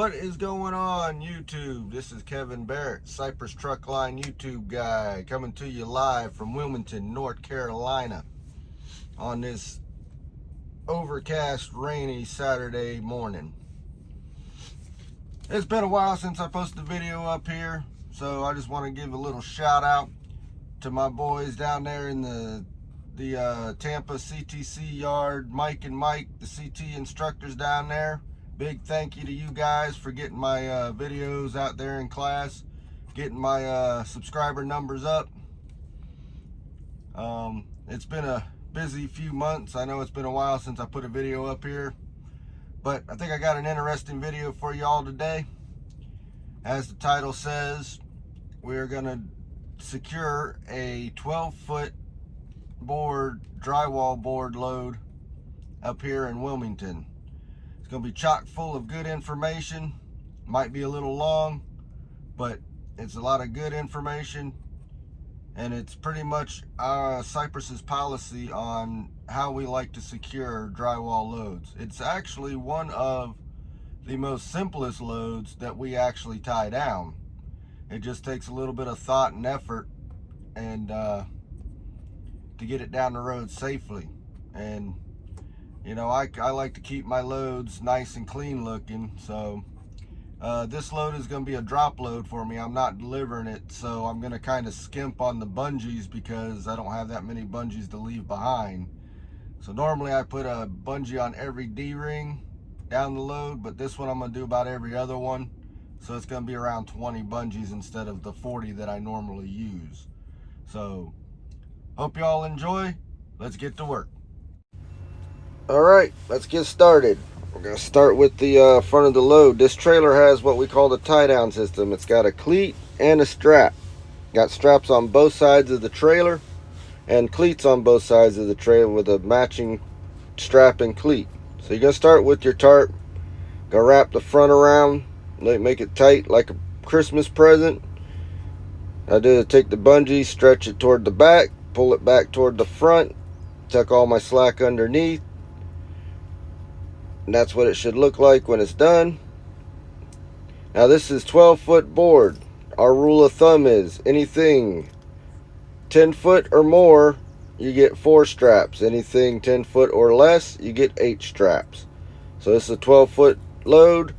What is going on, YouTube? This is Kevin Barrett, Cypress Truck Line YouTube guy, coming to you live from Wilmington, North Carolina on this overcast, rainy Saturday morning. It's been a while since I posted a video up here, so I just want to give a little shout out to my boys down there in the Tampa CTC yard, Mike and Mike, the CT instructors down there. Big thank you to you guys for getting my videos out there in class, getting my subscriber numbers up. It's been a busy few months. I know it's been a while since I put a video up here, but I think I got an interesting video for y'all today. As the title says, we're gonna secure a 12-foot board, drywall board load up here in Wilmington. It's going to be chock full of good information. Might be a little long, but it's a lot of good information, and it's pretty much our Cypress's policy on how we like to secure drywall loads. It's actually one of the most simplest loads that we actually tie down. It just takes a little bit of thought and effort and to get it down the road safely. And you know, I like to keep my loads nice and clean looking, so this load is going to be a drop load for me. I'm not delivering it, so I'm going to kind of skimp on the bungees because I don't have that many bungees to leave behind. So normally I put a bungee on every D-ring down the load, but this one I'm going to do about every other one, so it's going to be around 20 bungees instead of the 40 that I normally use. So hope y'all enjoy. Let's get to work. Alright, let's get started. We're going to start with the front of the load. This trailer has what we call the tie-down system. It's got a cleat and a strap. Got straps on both sides of the trailer and cleats on both sides of the trailer with a matching strap and cleat. So you're going to start with your tarp. Going to wrap the front around, make it tight like a Christmas present. I do take the bungee, stretch it toward the back, pull it back toward the front, tuck all my slack underneath. And that's what it should look like when it's done. Now this is 12-foot board. Our rule of thumb is anything 10 foot or more, you get 4 straps. Anything 10 foot or less, you get 8 straps. So this is a 12-foot load,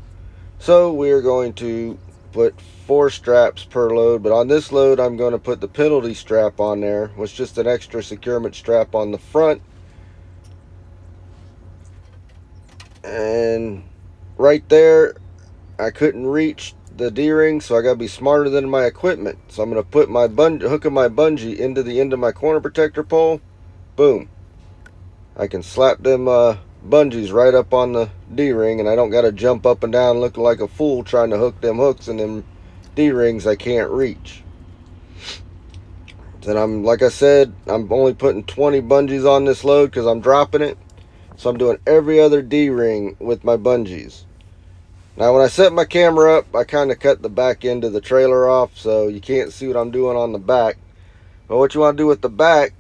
so we are going to put 4 straps per load. But on this load I'm going to put the penalty strap on there, which is just an extra securement strap on the front. And right there I couldn't reach the D-ring, so I gotta be smarter than my equipment. So I'm gonna put my hook of my bungee into the end of my corner protector pole. Boom, I can slap them bungees right up on the D-ring, and I don't gotta jump up and down looking like a fool trying to hook them hooks and them D-rings I can't reach. Then I'm, like I said, I'm only putting 20 bungees on this load because I'm dropping it. So I'm doing every other D-ring with my bungees. Now when I set my camera up, I kind of cut the back end of the trailer off, so you can't see what I'm doing on the back. But what you want to do with the back,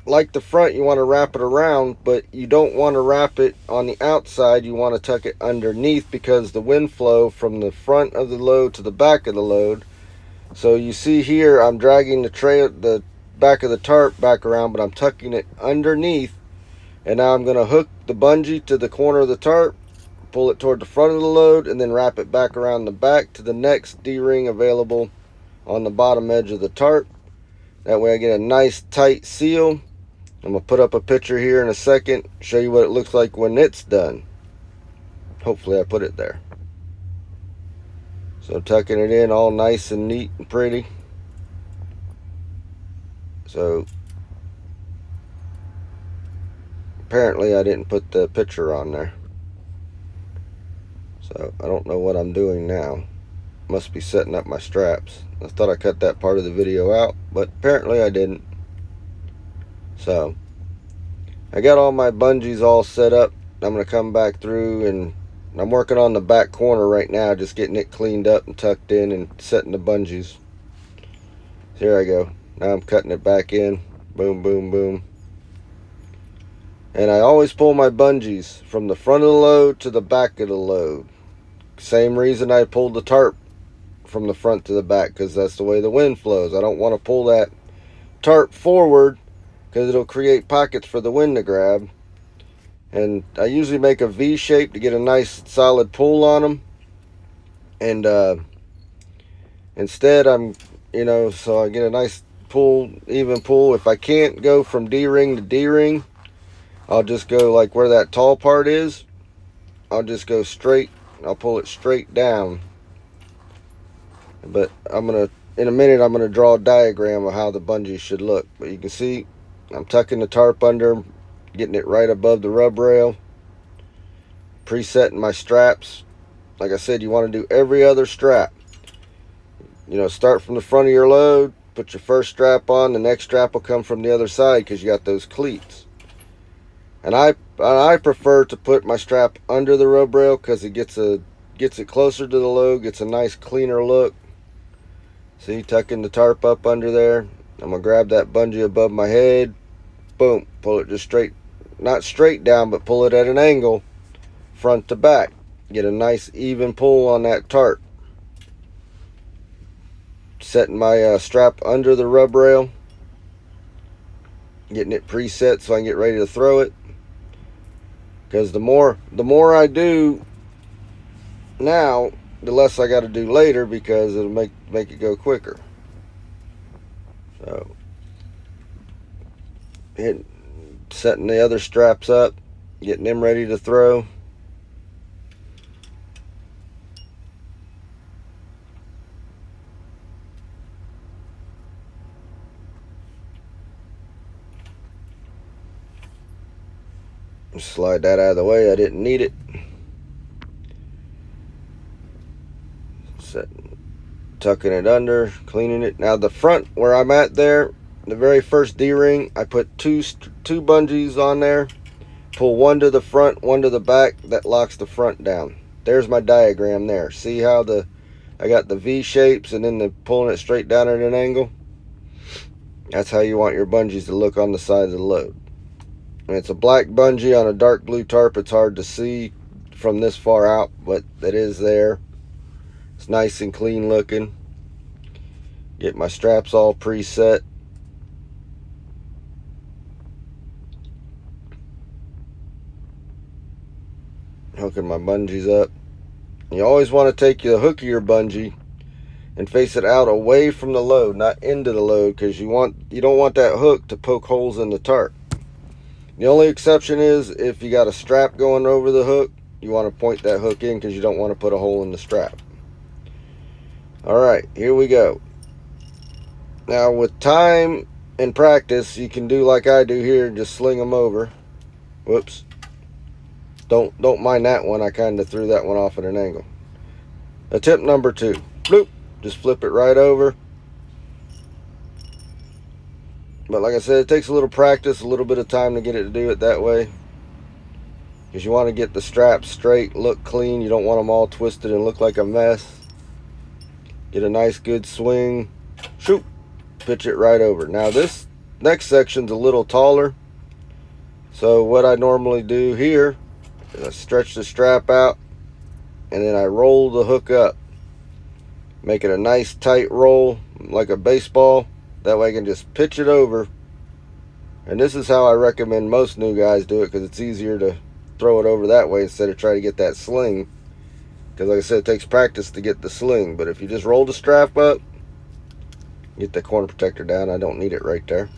like the front, you want to wrap it around, but you don't want to wrap it on the outside. You want to tuck it underneath because the wind flow from the front of the load to the back of the load. So you see here, I'm dragging the back of the tarp back around, but I'm tucking it underneath. And now I'm going to hook the bungee to the corner of the tarp, pull it toward the front of the load, and then wrap it back around the back to the next D-ring available on the bottom edge of the tarp. That way I get a nice tight seal. I'm going to put up a picture here in a second, show you what it looks like when it's done. Hopefully I put it there. So tucking it in all nice and neat and pretty. So apparently I didn't put the picture on there, so I don't know what I'm doing now. Must be setting up my straps. I thought I cut that part of the video out, but apparently I didn't. So I got all my bungees all set up. I'm going to come back through, and I'm working on the back corner right now, just getting it cleaned up and tucked in and setting the bungees. So here I go. Now I'm cutting it back in. Boom, boom, boom. And I always pull my bungees from the front of the load to the back of the load. Same reason I pulled the tarp from the front to the back, because that's the way the wind flows. I don't want to pull that tarp forward because it'll create pockets for the wind to grab. And I usually make a V shape to get a nice solid pull on them. And instead so I get a nice pull, even pull. If I can't go from D-ring to D-ring, I'll just go like where that tall part is. I'll just go straight. I'll pull it straight down. But in a minute, I'm gonna draw a diagram of how the bungee should look. But you can see I'm tucking the tarp under, getting it right above the rub rail, presetting my straps. Like I said, you want to do every other strap. Start from the front of your load, put your first strap on, the next strap will come from the other side because you got those cleats. And I prefer to put my strap under the rub rail because it gets it closer to the load, gets a nice cleaner look. See, tucking the tarp up under there. I'm going to grab that bungee above my head. Boom. Pull it just straight, not straight down, but pull it at an angle, front to back. Get a nice even pull on that tarp. Setting my strap under the rub rail. Getting it preset so I can get ready to throw it. Because the more I do now, the less I got to do later, because it'll make it go quicker. So, setting the other straps up, getting them ready to throw. Slide that out of the way. I didn't need it. Tucking it under, cleaning it. Now the front where I'm at there, the very first D-ring, I put two bungees on there. Pull one to the front, one to the back. That locks the front down. There's my diagram there. See how I got the V shapes and then pulling it straight down at an angle? That's how you want your bungees to look on the side of the load. And it's a black bungee on a dark blue tarp. It's hard to see from this far out, but it is there. It's nice and clean looking. Get my straps all preset. Hooking my bungees up. You always want to take the hook of your bungee and face it out away from the load, not into the load, because you don't want that hook to poke holes in the tarp. The only exception is if you got a strap going over the hook, you want to point that hook in because you don't want to put a hole in the strap. Alright, here we go. Now with time and practice, you can do like I do here, just sling them over. Whoops. Don't mind that one. I kind of threw that one off at an angle. Attempt number 2. Bloop. Just flip it right over. But like I said, it takes a little practice, a little bit of time to get it to do it that way. Because you want to get the straps straight, look clean. You don't want them all twisted and look like a mess. Get a nice good swing. Shoot. Pitch it right over. Now this next section's a little taller. So what I normally do here is I stretch the strap out and then I roll the hook up. Make it a nice tight roll like a baseball. That way I can just pitch it over. And this is how I recommend most new guys do it, because it's easier to throw it over that way instead of trying to get that sling. Because like I said, it takes practice to get the sling. But if you just roll the strap up, get the corner protector down. I don't need it right there.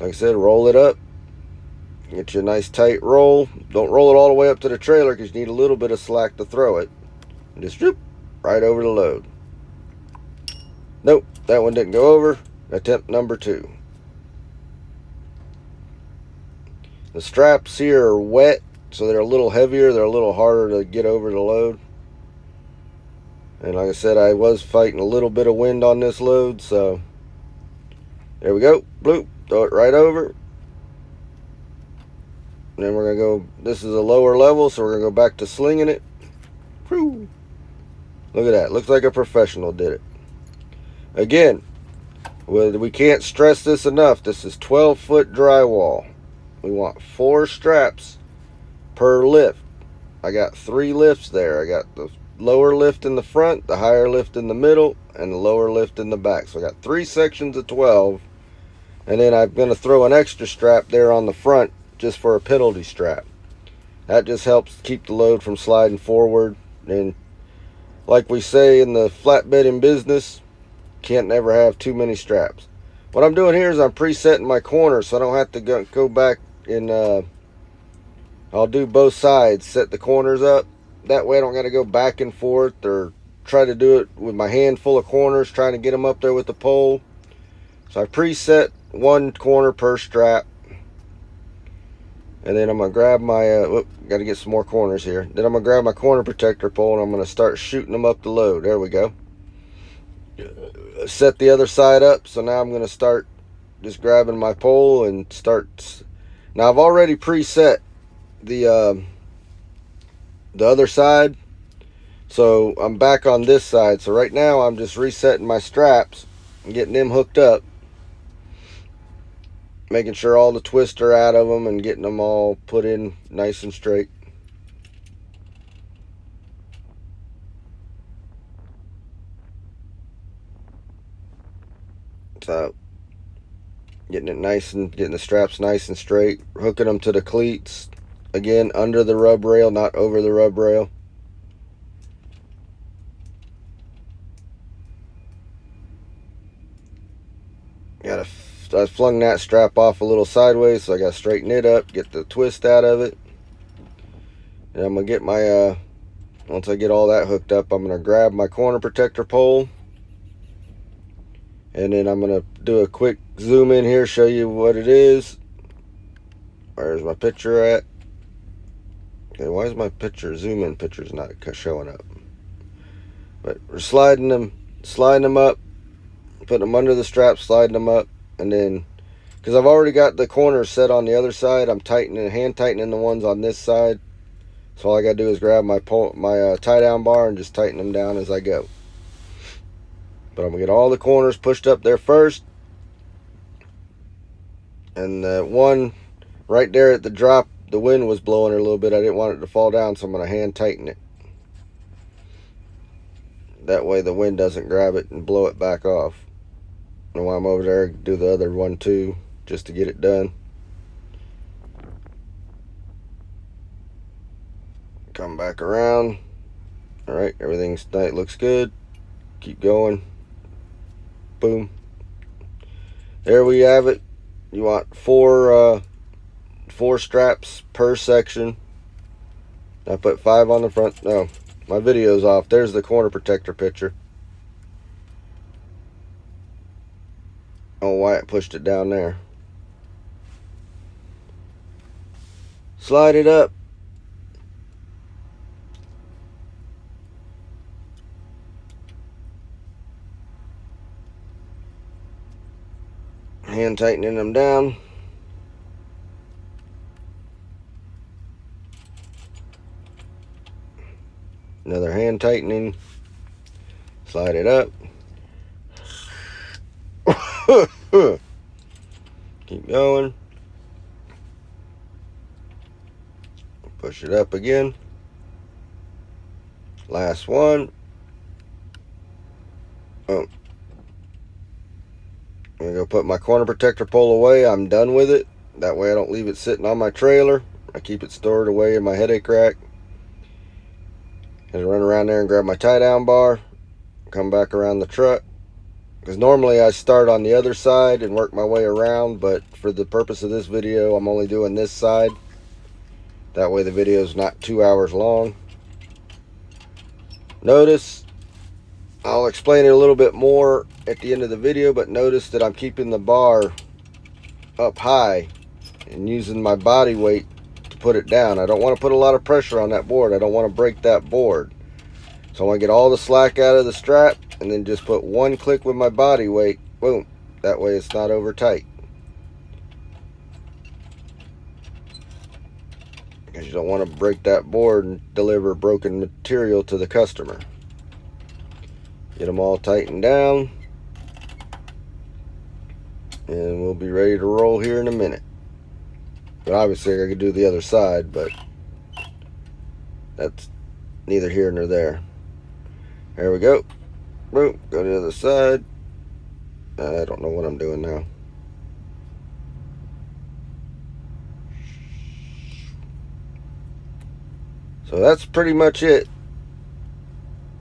Like I said, roll it up. Get you a nice tight roll. Don't roll it all the way up to the trailer because you need a little bit of slack to throw it. And just whoop, right over the load. Nope, that one didn't go over. Attempt number 2. The straps here are wet, so they're a little heavier. They're a little harder to get over the load. And like I said, I was fighting a little bit of wind on this load, so there we go. Bloop, throw it right over. And then we're going to go, this is a lower level, so we're going to go back to slinging it. Whew. Look at that. Looks like a professional did it. Again, we can't stress this enough. This is 12-foot drywall. We want 4 straps per lift. I got 3 lifts there. I got the lower lift in the front, the higher lift in the middle, and the lower lift in the back. So I got 3 sections of 12. And then I'm going to throw an extra strap there on the front just for a penalty strap. That just helps keep the load from sliding forward. And like we say in the flatbedding business, can't never have too many straps. What I'm doing here is I'm presetting my corners so I don't have to go back and I'll do both sides, set the corners up. That way I don't got to go back and forth or try to do it with my hand full of corners, trying to get them up there with the pole. So I preset 1 corner per strap. And then I'm going to grab my, got to get some more corners here. Then I'm going to grab my corner protector pole and I'm going to start shooting them up the load. There we go. Set the other side up. So now I'm going to start just grabbing my pole and start. Now I've already preset the other side. So I'm back on this side. So right now I'm just resetting my straps and getting them hooked up. Making sure all the twists are out of them and getting them all put in nice and straight. So getting the straps nice and straight, hooking them to the cleats. Again, under the rub rail, not over the rub rail. I flung that strap off a little sideways, so I got to straighten it up, get the twist out of it. And I'm going to get my, once I get all that hooked up, I'm going to grab my corner protector pole. And then I'm going to do a quick zoom in here, show you what it is. Where's my picture at? Okay, why is my zoom in picture's not showing up? But we're sliding them up, putting them under the strap, sliding them up. And then, because I've already got the corners set on the other side, I'm hand tightening the ones on this side. So all I got to do is grab my tie down bar and just tighten them down as I go. But I'm going to get all the corners pushed up there first. And the one right there at the drop, the wind was blowing her a little bit. I didn't want it to fall down, so I'm going to hand tighten it. That way the wind doesn't grab it and blow it back off. And while I'm over there, do the other one too, just to get it done. Come back around. All right, everything's tight, looks good. Keep going. Boom. There we have it. You want four straps per section. I put 5 on the front. No, my video's off. There's the corner protector picture. Oh, Wyatt pushed it down there. Slide it up. Hand tightening them down. Another hand tightening. Slide it up. Keep going. Push it up again. Last one. Oh. I'm going to go put my corner protector pole away. I'm done with it. That way I don't leave it sitting on my trailer. I keep it stored away in my headache rack. And run around there and grab my tie down bar. Come back around the truck. Because normally I start on the other side and work my way around, but for the purpose of this video, I'm only doing this side. That way the video is not 2 hours long. Notice, I'll explain it a little bit more at the end of the video, but notice that I'm keeping the bar up high and using my body weight to put it down. I don't want to put a lot of pressure on that board. I don't want to break that board. So I want to get all the slack out of the strap and then just put 1 click with my body weight. Boom. That way it's not over tight. Because you don't want to break that board and deliver broken material to the customer. Get them all tightened down. And we'll be ready to roll here in a minute. But obviously I could do the other side, but that's neither here nor there. There we go. Boom. Go to the other side. I don't know what I'm doing now. So that's pretty much it.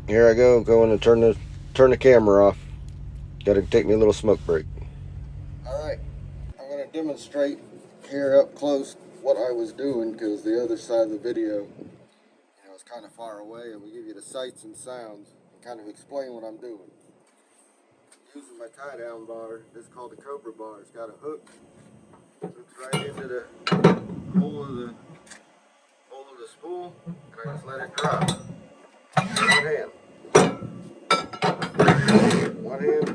Here I go, going to turn the camera off. Got to take me a little smoke break. All right, I'm going to demonstrate here up close what I was doing, because the other side of the video, is kind of far away, and we give you the sights and sounds and kind of explain what I'm doing. Using my tie-down bar. This is called the Cobra bar. It's got a hook. Hooks right into the hole of the spool, and I just let it drop. One hand. One hand.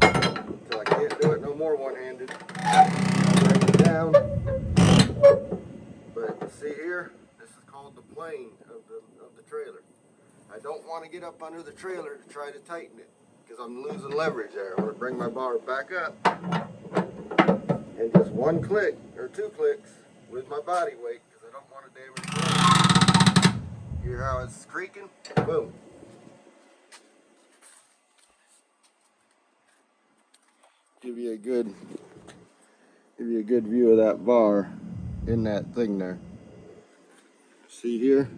Until I can't do it no more one-handed. Bring it down. But see here, this is called the plane of the trailer. I don't want to get up under the trailer to try to tighten it, because I'm losing leverage there. I want to bring my bar back up, and just one click or two clicks with my body weight, because I don't want to damage the bar. Hear how it's creaking? Boom. Give you a good view of that bar in that thing there. See here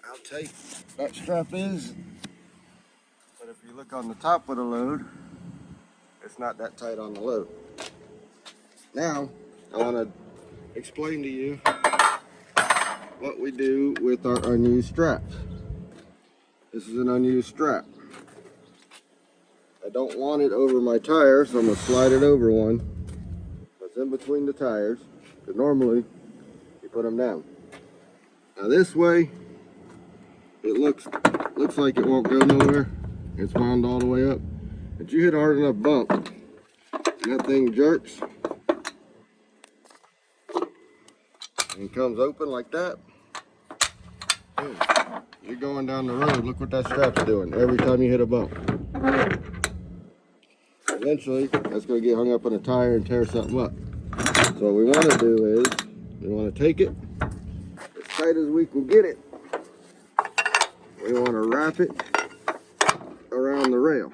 how tight that strap is, but if you look on the top of the load, it's not that tight on the load. Now I want to explain to you what we do with our unused straps. This is an unused strap. I don't want it over my tire, so I'm going to slide it over one that's in between the tires, because normally you put them down. Now this way, it looks like it won't go nowhere. It's wound all the way up. But you hit a hard enough bump, and that thing jerks and comes open like that. Boom. You're going down the road. Look what that strap's doing every time you hit a bump. Eventually, that's going to get hung up on a tire and tear something up. So what we want to do is, we want to take it as tight as we can get it. We want to wrap it around the rail.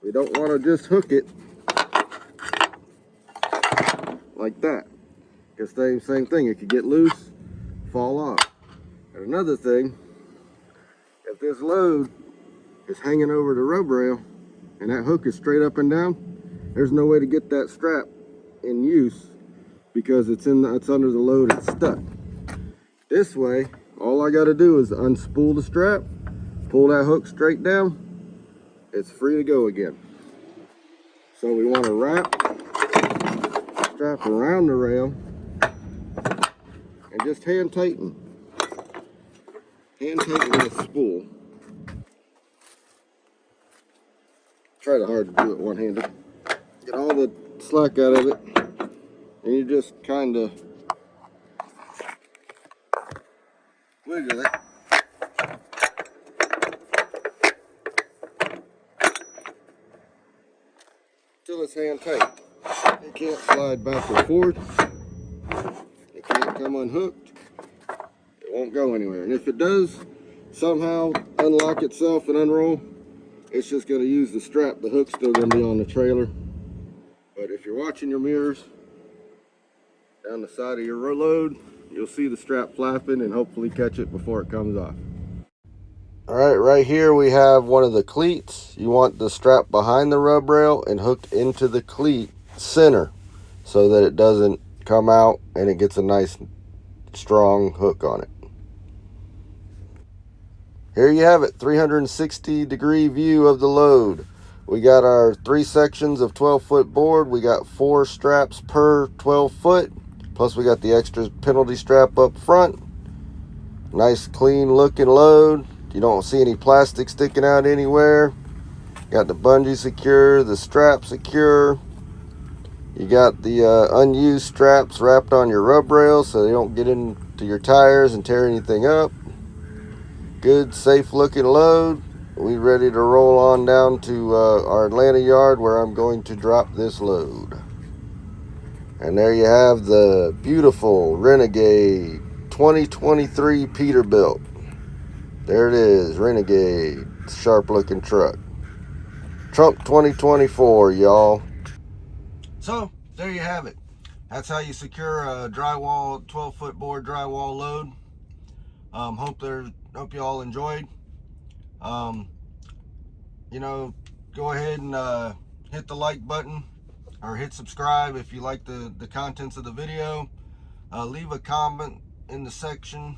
We don't want to just hook it like that, because same thing, it could get loose, fall off. And another thing, if this load is hanging over the rub rail and that hook is straight up and down, there's no way to get that strap in use, because it's under the load, it's stuck. This way, all I got to do is unspool the strap, pull that hook straight down, it's free to go again. So we want to wrap the strap around the rail and just hand tighten this spool. Try hard to do it one-handed. Get all the slack out of it, and you just kind of wiggle it. Till it's hand tight. It can't slide back and forth. It can't come unhooked. It won't go anywhere. And if it does somehow unlock itself and unroll, it's just going to use the strap. The hook's still going to be on the trailer. But if you're watching your mirrors down the side of your load, you'll see the strap flapping and hopefully catch it before it comes off. All right, right here we have one of the cleats. You want the strap behind the rub rail and hooked into the cleat center so that it doesn't come out and it gets a nice strong hook on it. Here you have it, 360-degree view of the load. We got our 3 sections of 12-foot board. We got 4 straps per 12 foot. Plus we got the extra penalty strap up front. Nice clean looking load. You don't see any plastic sticking out anywhere. Got the bungee secure, the strap secure. You got the unused straps wrapped on your rub rails so they don't get into your tires and tear anything up. Good, safe looking load. We ready to roll on down to our Atlanta yard where I'm going to drop this load. And there you have the beautiful Renegade 2023 Peterbilt. There it is, Renegade, sharp looking truck. Trump 2024, y'all. So there you have it. That's how you secure a drywall, 12-foot board drywall load. Hope you all enjoyed. You know, go ahead and hit the like button or hit subscribe if you like the contents of the video. Leave a comment in the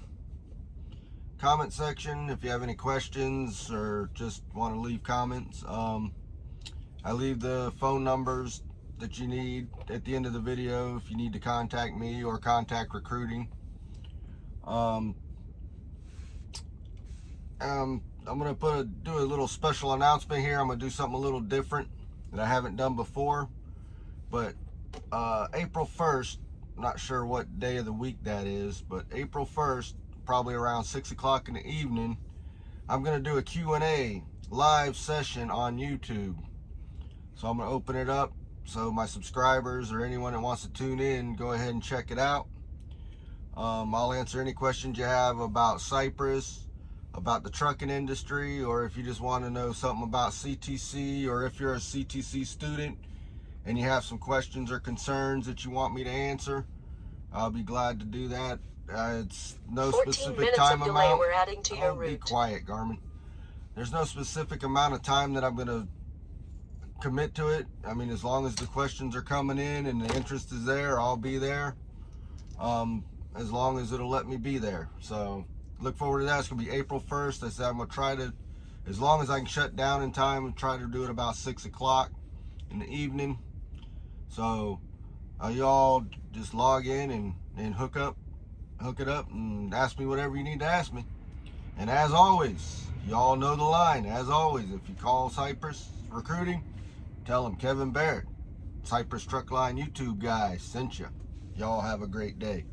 comment section if you have any questions or just want to leave comments. I leave the phone numbers that you need at the end of the video if you need to contact me or contact recruiting. I'm gonna do a little special announcement here. I'm gonna do something a little different that I haven't done before. But April 1st, not sure what day of the week that is, but April 1st, probably around 6 o'clock in the evening, I'm gonna do a Q&A live session on YouTube. So I'm gonna open it up so my subscribers or anyone that wants to tune in, go ahead and check it out. I'll answer any questions you have about Cypress, about the trucking industry, or if you just want to know something about CTC, or if you're a CTC student and you have some questions or concerns that you want me to answer, I'll be glad to do that. It's no specific time amount. We're adding to your route. Be quiet, Garmin. There's no specific amount of time that I'm going to commit to it. I mean, as long as the questions are coming in and the interest is there, I'll be there. As long as it'll let me be there. So look forward to that. It's gonna be April 1st. I said I'm gonna try to, as long as I can shut down in time, try to do it about 6 o'clock in the evening. So y'all just log in and hook it up and ask me whatever you need to ask me. And as always, y'all know the line. As always, if you call Cypress Recruiting, tell them Kevin Barrett, Cypress Truck Line YouTube guy, sent you. Y'all have a great day.